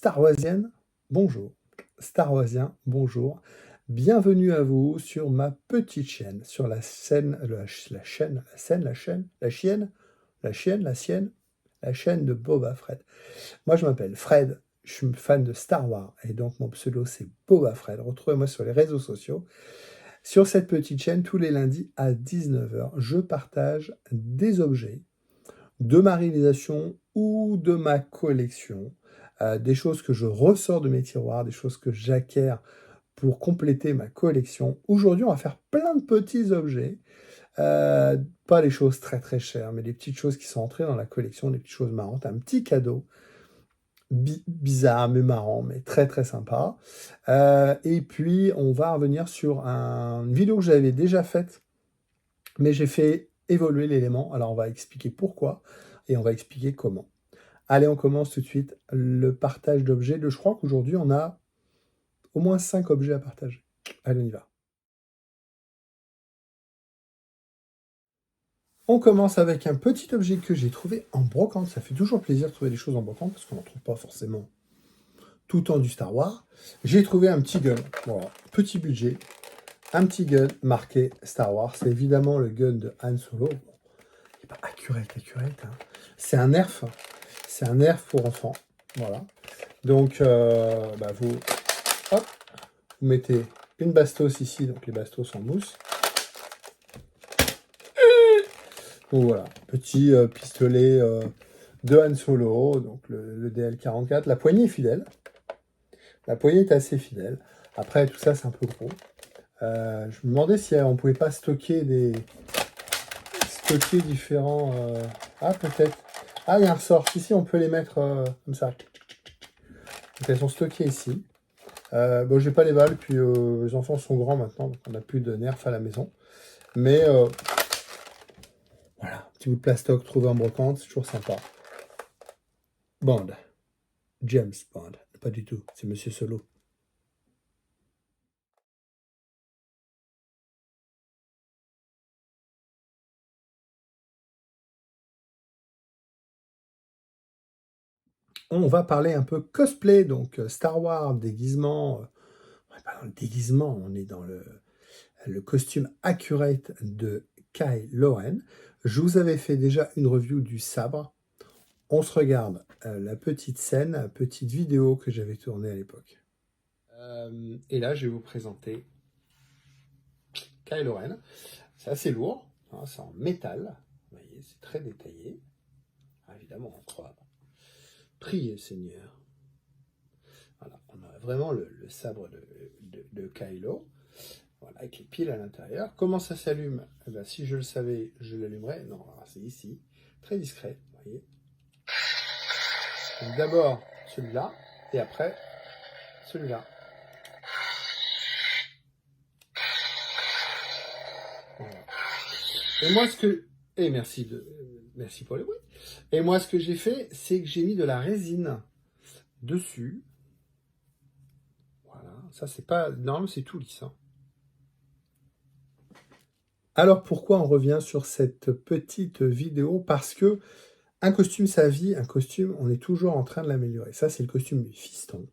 Starwasienne, bonjour. Starwasien, bonjour. Bienvenue à vous sur ma petite chaîne, sur la scène, la chaîne de Boba Fred. Moi, je m'appelle Fred, je suis fan de Star Wars et donc mon pseudo c'est Boba Fred. Retrouvez-moi sur les réseaux sociaux. Sur cette petite chaîne, tous les lundis à 19h, je partage des objets de ma réalisation ou de ma collection, des choses que je ressors de mes tiroirs, des choses que j'acquiers pour compléter ma collection. Aujourd'hui, on va faire plein de petits objets, pas les choses très très chères, mais des petites choses qui sont entrées dans la collection, des petites choses marrantes, un petit cadeau bizarre mais marrant, mais très très sympa. Et puis, on va revenir sur une vidéo que j'avais déjà faite, mais j'ai fait évoluer l'élément. Alors, on va expliquer pourquoi et on va expliquer comment. Allez, on commence tout de suite le partage d'objets. Je crois qu'aujourd'hui, on a au moins 5 objets à partager. Allez, on y va. On commence avec un petit objet que j'ai trouvé en brocante. Ça fait toujours plaisir de trouver des choses en brocante parce qu'on n'en trouve pas forcément tout le temps du Star Wars. J'ai trouvé un petit gun. Voilà, petit budget. Un petit gun marqué Star Wars. C'est évidemment le gun de Han Solo. Bon, il n'est pas accurate. Hein. C'est un nerf. C'est un nerf pour enfants. Voilà. Donc, vous mettez une bastos ici. Donc, les bastos en mousse. Donc, voilà. Petit pistolet de Han Solo. Donc, le DL44. La poignée est fidèle. La poignée est assez fidèle. Après, tout ça, c'est un peu gros. Je me demandais si on pouvait pas stocker différents... Ah, peut-être. Ah, il y a un ressort. Ici, on peut les mettre comme ça. Donc, elles sont stockées ici. Bon, j'ai pas les balles, puis les enfants sont grands maintenant, donc on n'a plus de nerfs à la maison. Mais voilà, petit bout de plastoc trouvé en brocante, c'est toujours sympa. Bond. James Bond. Pas du tout, c'est Monsieur Solo. On va parler un peu cosplay, donc Star Wars, déguisement. On n'est pas dans le déguisement, on est dans le costume accurate de Kylo Ren. Je vous avais fait déjà une review du sabre. On se regarde la petite scène, la petite vidéo que j'avais tournée à l'époque. Et là, je vais vous présenter Kylo Ren. C'est assez lourd, hein, c'est en métal. Vous voyez, c'est très détaillé. Ah, évidemment, on croit. Priez, Seigneur. Voilà, on a vraiment le sabre de Kylo. Voilà, avec les piles à l'intérieur. Comment ça s'allume? Eh ben, si je le savais, je l'allumerais. Non, c'est ici. Très discret, vous voyez. Donc d'abord celui-là, et après celui-là. Voilà. Et moi, merci pour le bruit. Et moi, ce que j'ai fait, c'est que j'ai mis de la résine dessus. Voilà, ça c'est pas... Non, c'est tout lisse. Hein. Alors pourquoi on revient sur cette petite vidéo? Parce que un costume, sa vie, un costume, on est toujours en train de l'améliorer. Ça, c'est le costume du fiston,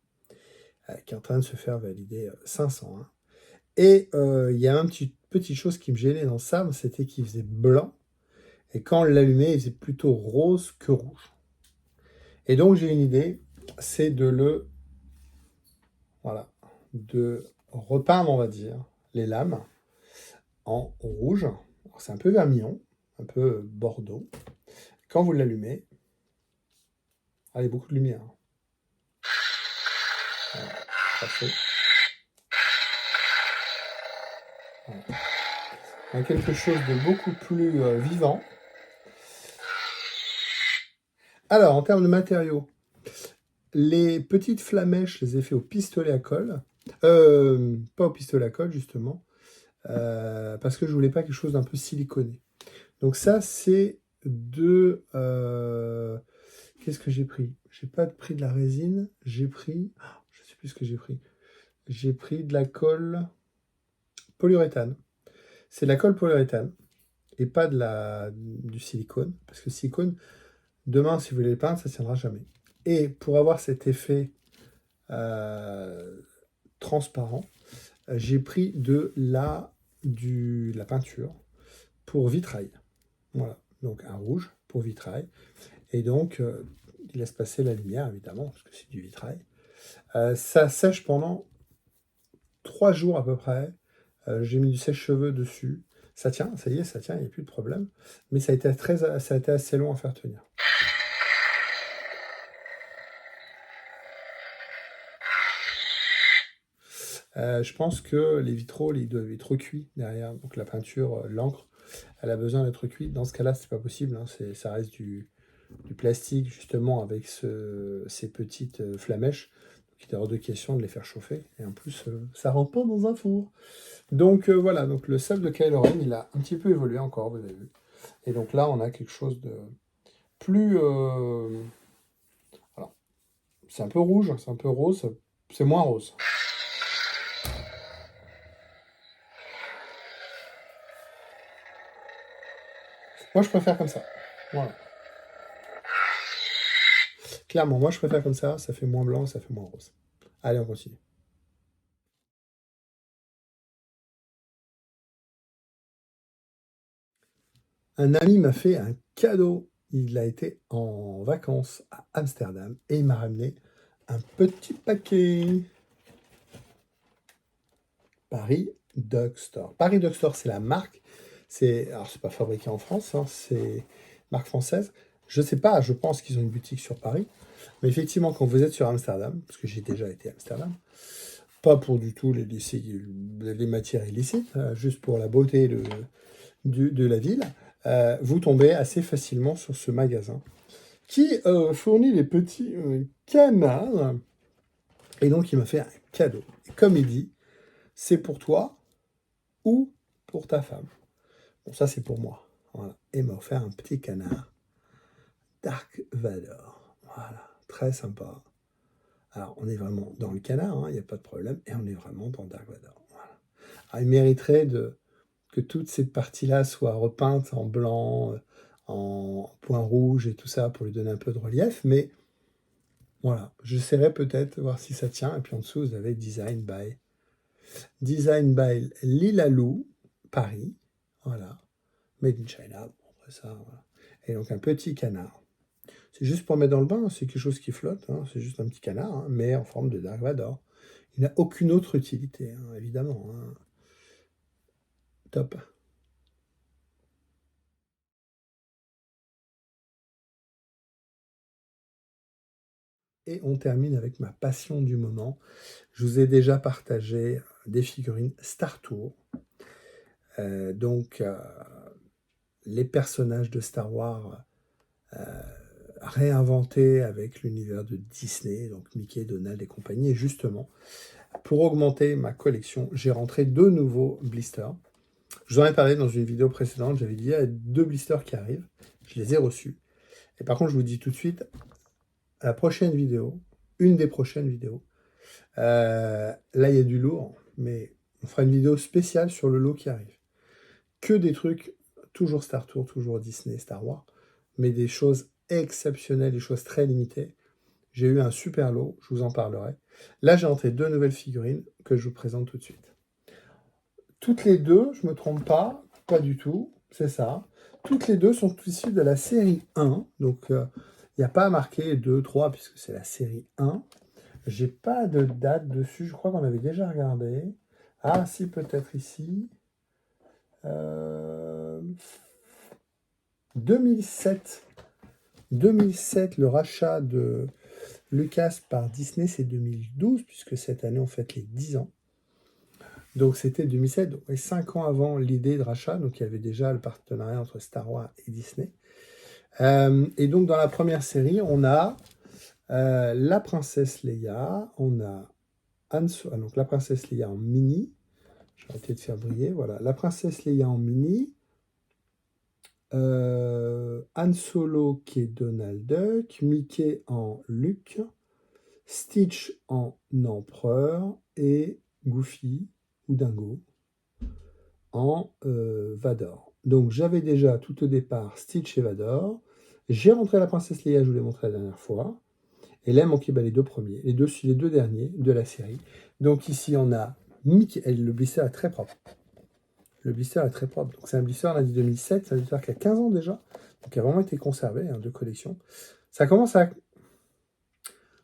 qui est en train de se faire valider 501. Et il y a une petite chose qui me gênait dans ça, c'était qu'il faisait blanc. Et quand on l'allumait, il faisait plutôt rose que rouge. Et donc, j'ai une idée, c'est de repeindre, on va dire, les lames en rouge. C'est un peu vermillon, un peu bordeaux. Quand vous l'allumez, allez, beaucoup de lumière. Voilà, parfait. Voilà. On a quelque chose de beaucoup plus vivant. Alors, en termes de matériaux, les petites flamèches, je les ai fait au pistolet à colle. Pas au pistolet à colle, justement, parce que je voulais pas quelque chose d'un peu siliconé. Donc ça, c'est de... qu'est-ce que j'ai pris? J'ai pas pris de la résine, j'ai pris... je sais plus ce que j'ai pris. J'ai pris de la colle polyuréthane. C'est de la colle polyuréthane et pas du silicone, parce que le silicone, demain, si vous voulez le peindre, ça ne tiendra jamais. Et pour avoir cet effet transparent. J'ai pris de la peinture pour vitrail. Voilà, donc un rouge pour vitrail. Et donc, il laisse passer la lumière, évidemment, parce que c'est du vitrail. Ça sèche pendant 3 jours à peu près. J'ai mis du sèche-cheveux dessus. Ça tient, ça y est, ça tient, il n'y a plus de problème. Mais ça a été assez long à faire tenir. Je pense que les vitraux, ils doivent être recuits derrière. Donc la peinture, l'encre, elle a besoin d'être cuite. Dans ce cas-là, c'est pas possible, hein. Ça reste du plastique, justement, avec ces petites flamèches. Donc il est hors de question de les faire chauffer. Et en plus, ça rentre pas dans un four. Donc voilà, donc le sable de Kylo Ren, il a un petit peu évolué encore, vous avez vu. Et donc là, on a quelque chose de plus... alors, c'est un peu rouge, c'est un peu rose, c'est moins rose. Moi, je préfère comme ça. Voilà. Clairement, moi, je préfère comme ça fait moins blanc, ça fait moins rose. Allez, on continue. Un ami m'a fait un cadeau. Il a été en vacances à Amsterdam et il m'a ramené un petit paquet. Paris Dog Store. Paris Dog Store, c'est la marque. Alors, c'est pas fabriqué en France, hein, c'est marque française. Je sais pas, je pense qu'ils ont une boutique sur Paris. Mais effectivement, quand vous êtes sur Amsterdam, parce que j'ai déjà été à Amsterdam, pas pour du tout les matières illicites, juste pour la beauté de la ville, vous tombez assez facilement sur ce magasin qui fournit les petits canards. Et donc, il m'a fait un cadeau. Et comme il dit, c'est pour toi ou pour ta femme. Bon, ça, c'est pour moi. Voilà. Et il m'a offert un petit canard Dark Vador. Voilà, très sympa. Alors, on est vraiment dans le canard, il n'y a pas de problème, et on est vraiment dans Dark Vador. Voilà. Alors, il mériterait que toutes ces parties-là soient repeintes en blanc, en point rouge et tout ça pour lui donner un peu de relief, mais voilà, j'essaierai peut-être de voir si ça tient. Et puis en dessous, vous avez Design by Lilalou, Paris. Voilà, Made in China. Bon, après ça, voilà. Et donc un petit canard. C'est juste pour mettre dans le bain, c'est quelque chose qui flotte, hein, c'est juste un petit canard, hein, mais en forme de Dark Vador. Il n'a aucune autre utilité, hein, évidemment. Hein. Top. Et on termine avec ma passion du moment. Je vous ai déjà partagé des figurines Star Tour. Donc, les personnages de Star Wars réinventés avec l'univers de Disney, donc Mickey, Donald et compagnie. Et justement, pour augmenter ma collection, j'ai rentré 2 nouveaux blisters. Je vous en ai parlé dans une vidéo précédente, j'avais dit il y a 2 blisters qui arrivent, je les ai reçus. Et par contre, je vous dis tout de suite, à la prochaine vidéo, une des prochaines vidéos, là il y a du lourd, mais on fera une vidéo spéciale sur le lot qui arrive. Que des trucs, toujours Star Tour, toujours Disney, Star Wars, mais des choses exceptionnelles, des choses très limitées. J'ai eu un super lot, je vous en parlerai. Là, j'ai entré 2 nouvelles figurines que je vous présente tout de suite. Toutes les deux, je ne me trompe pas du tout, c'est ça. Toutes les deux sont issues de la série 1, donc il n'y a pas marqué 2, 3, puisque c'est la série 1. J'ai pas de date dessus, je crois qu'on avait déjà regardé. Ah, si, peut-être ici. 2007. 2007, le rachat de Lucas par Disney, c'est 2012, puisque cette année, on fête les 10 ans. Donc c'était 2007, donc 5 ans avant l'idée de rachat, donc il y avait déjà le partenariat entre Star Wars et Disney. Et donc dans la première série, on a la princesse Leia, on a donc la princesse Leia en mini, je vais arrêter de faire briller, voilà, la princesse Leia en mini, Han Solo qui est Donald Duck, Mickey en Luke, Stitch en empereur et Goofy ou Dingo en Vador. Donc j'avais déjà tout au départ Stitch et Vador. J'ai rentré la princesse Leia, je vous l'ai montré la dernière fois. Et là, il manquait les deux premiers, les deux derniers de la série. Donc ici, on a Mickey. Et le blister est très propre. Le blister est très propre. Donc c'est un blister, on a dit 2007, c'est un blister qui a 15 ans déjà. Donc qui a vraiment été conservé, de collection. Ça commence à...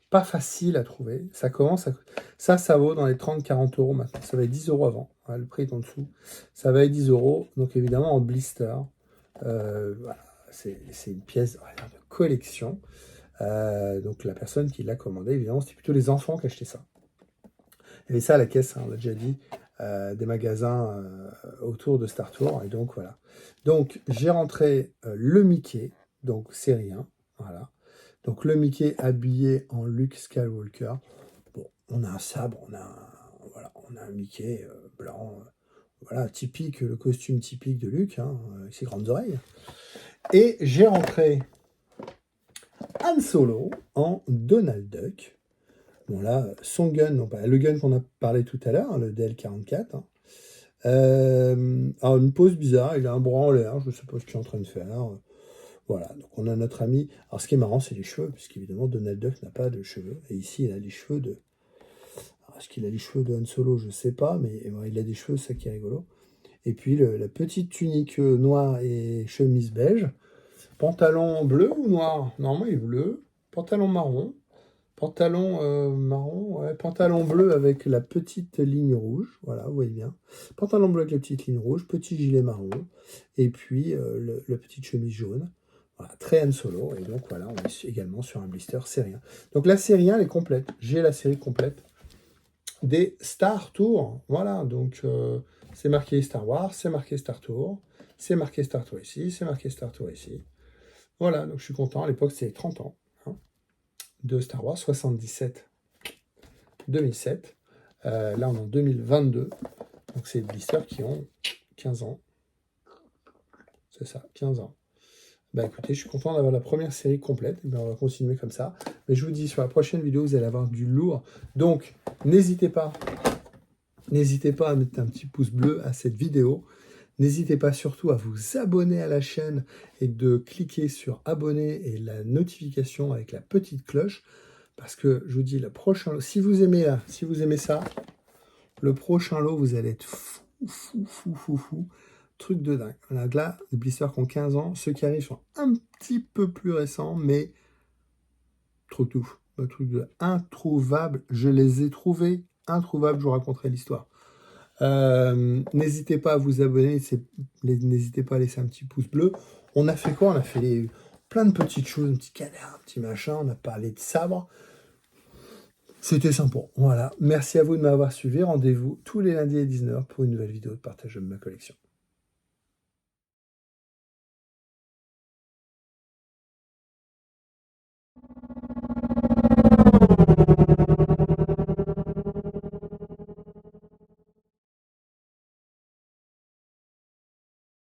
Pas facile à trouver. Ça commence à... Ça vaut dans les 30-40 euros maintenant. Ça va être 10 euros avant. Le prix est en dessous. Ça va être 10 euros. Donc évidemment en blister. Voilà. C'est une pièce de collection. Donc la personne qui l'a commandé, évidemment, c'était plutôt les enfants qui achetaient ça. Il y avait ça à la caisse, on l'a déjà dit, des magasins autour de Star Tour. Et donc voilà. Donc j'ai rentré le Mickey, donc c'est rien. Voilà. Donc le Mickey habillé en Luke Skywalker. Bon, on a un sabre, on a un Mickey blanc. Voilà, typique, le costume typique de Luke, avec ses grandes oreilles. Et j'ai rentré Han Solo en Donald Duck. Bon là, son gun, le gun qu'on a parlé tout à l'heure, le DL44. Alors une pose bizarre, il a un bras en l'air, je ne sais pas ce qu'il est en train de faire. Voilà, donc on a notre ami. Alors ce qui est marrant, c'est les cheveux, puisqu'évidemment Donald Duck n'a pas de cheveux. Et ici, il a les cheveux de... Alors, est-ce qu'il a les cheveux de Han Solo? Je ne sais pas, mais il a des cheveux, ça qui est rigolo. Et puis la petite tunique noire et chemise beige. Pantalon bleu ou noir? Normalement, il est bleu. Pantalon marron. Pantalon marron, ouais. Pantalon bleu avec la petite ligne rouge. Voilà, vous voyez bien. Pantalon bleu avec la petite ligne rouge. Petit gilet marron. Et puis la petite chemise jaune. Voilà, très Han Solo. Et donc voilà, on est également sur un blister série 1. Donc la série 1, elle est complète. J'ai la série complète des Star Tour. Voilà, donc c'est marqué Star Wars, c'est marqué Star Tour, c'est marqué Star Tour ici, c'est marqué Star Tour ici. Voilà, donc je suis content. À l'époque, c'était 30 ans de Star Wars, 77, 2007. Là, on est en 2022. Donc, c'est des blisters qui ont 15 ans. C'est ça, 15 ans. Bah écoutez, je suis content d'avoir la première série complète. Et on va continuer comme ça. Mais je vous dis, sur la prochaine vidéo, vous allez avoir du lourd. Donc, n'hésitez pas à mettre un petit pouce bleu à cette vidéo. N'hésitez pas surtout à vous abonner à la chaîne et de cliquer sur abonner et la notification avec la petite cloche. Parce que je vous dis, le prochain lot, si vous aimez ça, le prochain lot, vous allez être fou. Truc de dingue. Voilà, là, les blisters qui ont 15 ans, ceux qui arrivent sont un petit peu plus récents, mais trop tout. Un truc de introuvable. Je les ai trouvés introuvables, je vous raconterai l'histoire. N'hésitez pas à vous abonner, n'hésitez pas à laisser un petit pouce bleu. On a fait quoi? On a fait plein de petites choses, un petit canard, un petit machin, on a parlé de sabre. C'était sympa. Voilà. Merci à vous de m'avoir suivi. Rendez-vous tous les lundis à 19h pour une nouvelle vidéo de partage de ma collection.